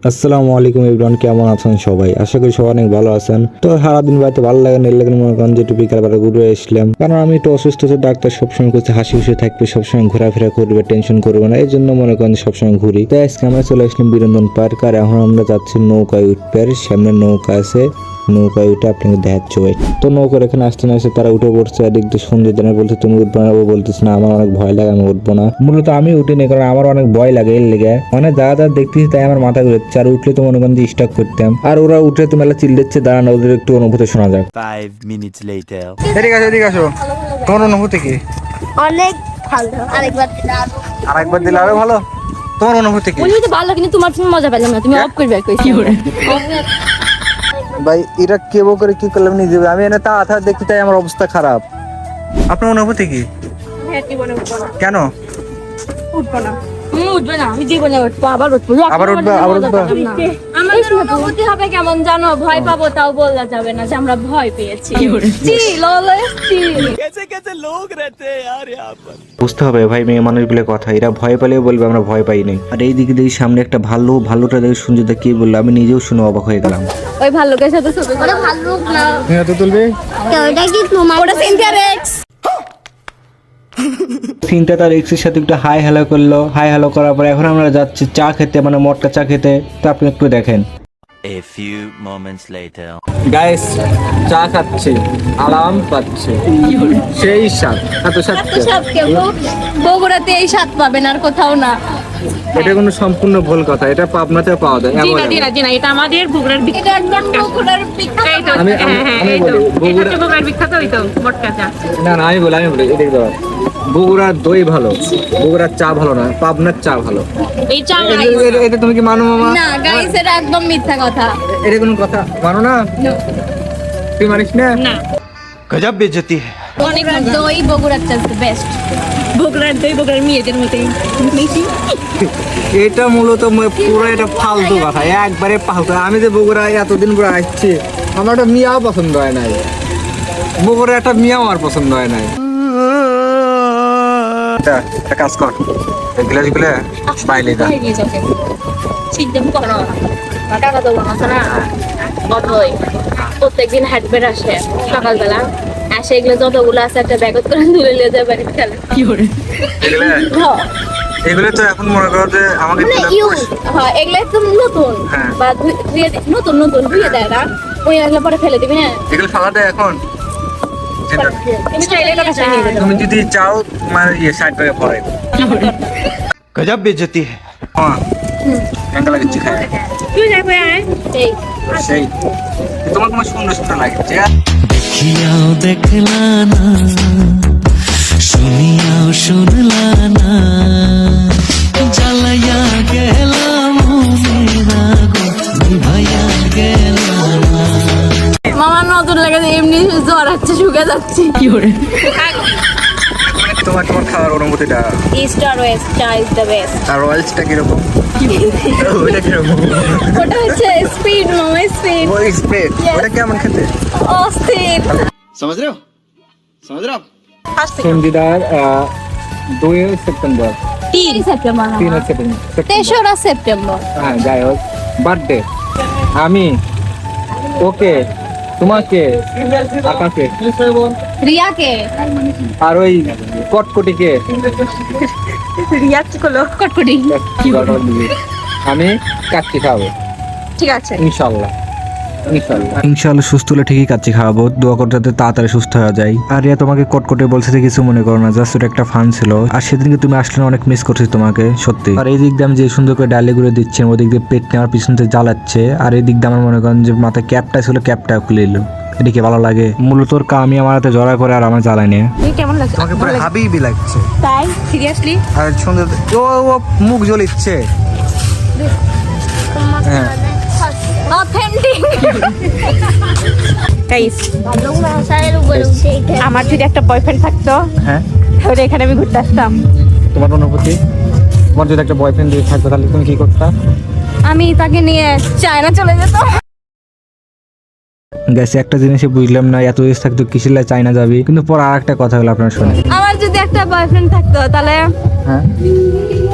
আসসালামু আলাইকুম এভরিওয়ান, কেমন আছেন সবাই? আশা করি সবাই অনেক ভালো আছেন। তো সারাদিন বাড়িতে ভালো লাগে না, এর লাগে মনে করেন যে একটু বিকালবেলা ঘুরে এসলাম, কারণ আমি একটু অসুস্থ আছি। ডাক্তার সবসময় করছে হাসি খুশি থাকবে, সবসময় ঘোরাফেরা করবে, টেনশন করবে না, এই জন্য মনে করেন সবসময় ঘুরি। তাই আজকে আমরা চলে আসলাম বিনোদন পার্ক, আর এখন আমরা যাচ্ছি নৌকায় উঠবে। সামনে নৌকা আছে, নৌকায় উঠে আপনাকে দেখাচ্ছে ভাই। তো নৌকার এখানে আসতে না আসে তারা উঠে পড়ছে। এদিক দিয়ে সঞ্জয় দানা বলছে তুমি উঠবো না, ও বলতেছে না আমার অনেক ভয় লাগে, আমি উঠবো না। মূলত আমি উঠিনি, কারণ আমার অনেক ভয় লাগে এর লেগে। মানে যা দেখতেছি তাই আমার মাথা ঘুরেছে। আর উঠলে তো মনে করেন যে স্টক করতাম, আর ওরা উঠে তো মেলা চিল্লাচ্ছে, দাঁড়ানো ওদের একটু অনুভূতি শোনা যাক। 5 minutes later. এদিকে আসো। তোমার অনুভূতি কি? অনেক ভালো। আরেকবার দিলে আরো ভালো। তোমার অনুভূতি কি? অনুভূতি ভালো, কিন্তু তোমার তুমি মজা পেলাম না, তুমি অফ করবে কি করে? ভাই এরা কেবো করে কি করলাম নিজে, আমি এনে তা আথা দেখতে চাই, আমার অবস্থা খারাপ। আপনার অনুভূতি কি? কেন উঠবো না? উঠবে না, আমি জীবনে উঠবো, আবার উঠবো। আবার উঠবে? আমাদের অনুভূতি হবে কেমন জানো? ভয় পাবো, তাও বলা যাবে না যে আমরা ভয় পেয়েছি। বুঝতে হবে ভাই, মেয়ে মানুষ বলে কথা, এরা ভয় পেলেও বলবে আমরা ভয় পাই নাই। আর এই দিকে দেখি সামনে একটা ভাল্লুকটা দেখে সঞ্জয় কি বললো, আমি নিজেও শুনে অবাক হয়ে গেলাম। ওই ভাল্লুকের সাথে ছবি, ওটা ভাল্লুক না, তো তুলবে। ওটা কি তোমার? ওটা সিনথিয়া রেক্স। সিনটা তার এক্সের সাথে একটু হাই হ্যালো করলো। হাই হ্যালো করার পর এখন আমরা যাচ্ছি চা খেতে, মানে মটকা চা খেতে। তো আপনি একটু দেখেন। A few moments later. Guys চা খাচ্ছি, আরাম পাচ্ছি, সেই স্বাদ, এত স্বাদ। বগুড়াতে এই স্বাদ পাবেন আর কোথাও না। এটা কোনো সম্পূর্ণ ভুল কথা, এটা পাবনাতেও পাওয়া যায়। এটা আমাদের বগুড়ার এটা একদম বগুড়ার বিখ্যাত। আমি বলি বগুড়া, বগুড়ার বিখ্যাত ওই তো মটকা চা। না আমি বলি এদিকে দাও। বগুড়ার দই ভালো, বগুড়ার চা ভালো না, পাবনার চা ভালো। এই চা এটা তুমি কি মানো মামা? না গাইস, এটা একদম মিথ্যা কথা। এটা কোনো কথা মানো না? তুই মানিস না? না, गजब बेइज्जती है. অনেক দই বগুড়ার চা বেস্ট। বগুড়ার দই বগুড়ার মেয়েদের মতোই মিষ্টি। এটা মূলত পুরো এটা ফালতু কথা, একবারে ফালতু। আমি যে বগুড়া এতদিন পরে আসছি, আমার একটা মিয়াও পছন্দ হয় নাই। বগুড়া একটা মিয়াও আমার পছন্দ হয় নাই। একটা কাজ কর, গ্লাস গুলো বাইলে দা। সিদ্ধম করো টাকা দেবো না অতই। প্রত্যেকদিন হাটবের আসে সকালবেলা, আসে এগুলো যতগুলো আছে একটা ব্যাগত করে তুলে নিয়ে যায় বাড়িতে খেলে। কি করে এগুলো তো এখন মনে করো যে আমাকে হ্যাঁ, এগুলো একদম নতুন বা নতুন ধুয়ে দেয় না, ওই এগুলো পরে ফেলে দিবি না। এগুলো ফালাতে এখন তুমি চাইলে এটা কাছে নিয়ে যেতে তুমি যদি চাও তোমার সাইড থেকে পরে गजब बेइज्जती है. হ্যাঁ কেমন লাগছে খাই? তুই দেখো আয়। এই সেই তোমার কোনো সুন্দর লাগছে। দেখিয়াও দেখলা না, শুনিয়াও শুনলা না, জ্বালাইয়া গেলাম মনের আগুন, নিভাইয়া গেলা না। মামার নজর লেগেছে, এমনি জ্বর আসছে, শুকে যাচ্ছি। কি করে? তোমার খাওয়ার অনুভূতিটা? স্টার ওয়েস্ট চা ইজ দ্য বেস্ট। আর রয়্যালসটা কিরকম? ওইটা কিরকম? ওটা হচ্ছে স্পিড, মামা স্পিড। ওই স্প্রেড ওটা কেমন খেতে? অস্থির। समझ रहे हो आप? সঞ্জিদার 2 সেপ্টেম্বর, 3 সেপ্টেম্বর। 3 সেপ্টেম্বর, 3রা সেপ্টেম্বর। হ্যাঁ যাই হোক, বার্থডে। আমি ওকে, তোমাকে, আকাশে, রিয়াকে, আর ওই কটকটিকে, কটকটি। আমি কাচ্চি খাবো, ঠিক আছে ইনশাল্লাহ। ইনশাআল্লাহ সুস্থ হলে ঠিকই কাচ্চি খাওয়াবো, দোয়া করতে যাতে তাড়াতাড়ি সুস্থ হয়ে যায়। আর রিয়া তোমাকে কটকটে বলছে যে কিছু মনে করো না, জাস্ট ওটা একটা ফান ছিল। আর সেদিনকে তুমি আসলে না, অনেক মিস করছি তোমাকে সত্যি। আর এই দিক দিয়ে আমি যে সুন্দর করে ডালে গুলো দিচ্ছি, ওদিক দিয়ে পেট নেওয়ার পিছনে জ্বালাচ্ছে। আর এই দিক দিয়ে আমার মনে করেন যে মাথায় ক্যাপটা ছিল, ক্যাপটা খুলে এলো। এদিকে ভালো লাগে মূলত ওর আমি আমার হাতে জড়া করে, আর আমার জ্বালানি। তুই কেমন লাগছে? আমাকে পুরো হাবিবি লাগছে তাই সিরিয়াসলি? আর সুন্দর, ও মুখ জ্বলিচ্ছে। হ্যাঁ অথেন্টিক। গাইস, আমার যদি একটা বয়ফ্রেন্ড থাকতো, হ্যাঁ, তাহলে এখানে আমি ঘুরতে আসতাম। তোমার অনুভূতি? তোমার যদি একটা বয়ফ্রেন্ড থাকতো তাহলে তুমি কি করতা? আমি তাকে নিয়ে চায়না চলে যেতাম। গেছে একটা জিনিসে বুঝলাম না, এত দেশ থাকতো কিসের লাই চাইনা যাবি। কিন্তু পর আর একটা কথা হলো আপনার শুনে। আমার যদি একটা বয়ফ্রেন্ড থাকতো তাহলে হ্যাঁ,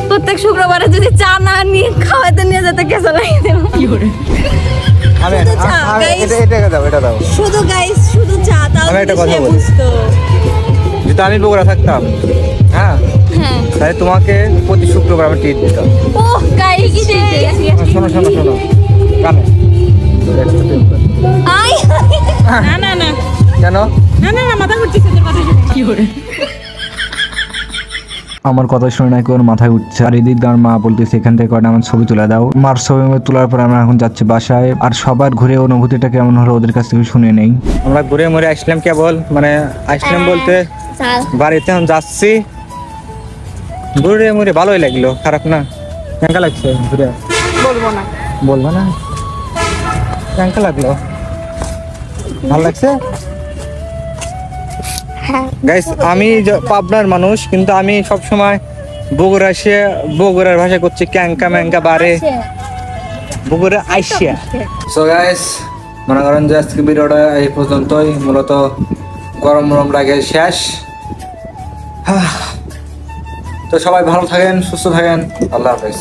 প্রত্যেক শুক্রবারে যদি চা না নিয়ে খাওয়াতে নিয়ে যেতে কেসে লাগিয়ে দিলাম। আমি শুধু চা, guys। এটা দাও শুধু গাইস শুধু চা তাও আমি একটা কথা সে বলি। বুঝতো। যদি আমি বগুড়া থাকতাম, হ্যাঁ, হ্যাঁ তাহলে তোমাকে প্রতি শুক্রবার আমি ট্রিট দিতাম। ওহ গাইস কি শোনো কানে আই না না না কেন? মাথা ঘুরতেছে তোর কথা শুনে কি করে আমার কথা শুনে নাকি ওর মাথায় উঠছে, আর এদিক দিয়ে আমার মা বলতেছে এখান থেকে কয়টা আমার ছবি তুলে দাও। মার ছবি তোলার পর আমরা এখন যাচ্ছি বাসায়, আর সবার ঘুরে অনুভূতিটা কেমন হলো ওদের কাছ থেকে শুনে নেই। আমরা ঘুরে মরে আসলাম কেবল, মানে আসলাম বলতে বাড়িতে এখন যাচ্ছি। ঘুরে মরে ভালোই লাগলো, খারাপ না। কেমন লাগছে ঘুরে? বলবো না কেমন লাগলো? ভালো লাগছে গাইস। আমি পাবনার মানুষ, কিন্তু আমি সব সময় বগুড়া এসে বগুড়ার ভাষা করছি ক্যাঙ্কা ম্যাঙ্কা বারে বগুড়া আইসিয়া। সো গাইস, মনে করেন যে আজকে ভিডিওটা এই পর্যন্তই। মূলত গরম লাগে শেষ। তো সবাই ভালো থাকেন, সুস্থ থাকেন, আল্লাহ হাফেজ।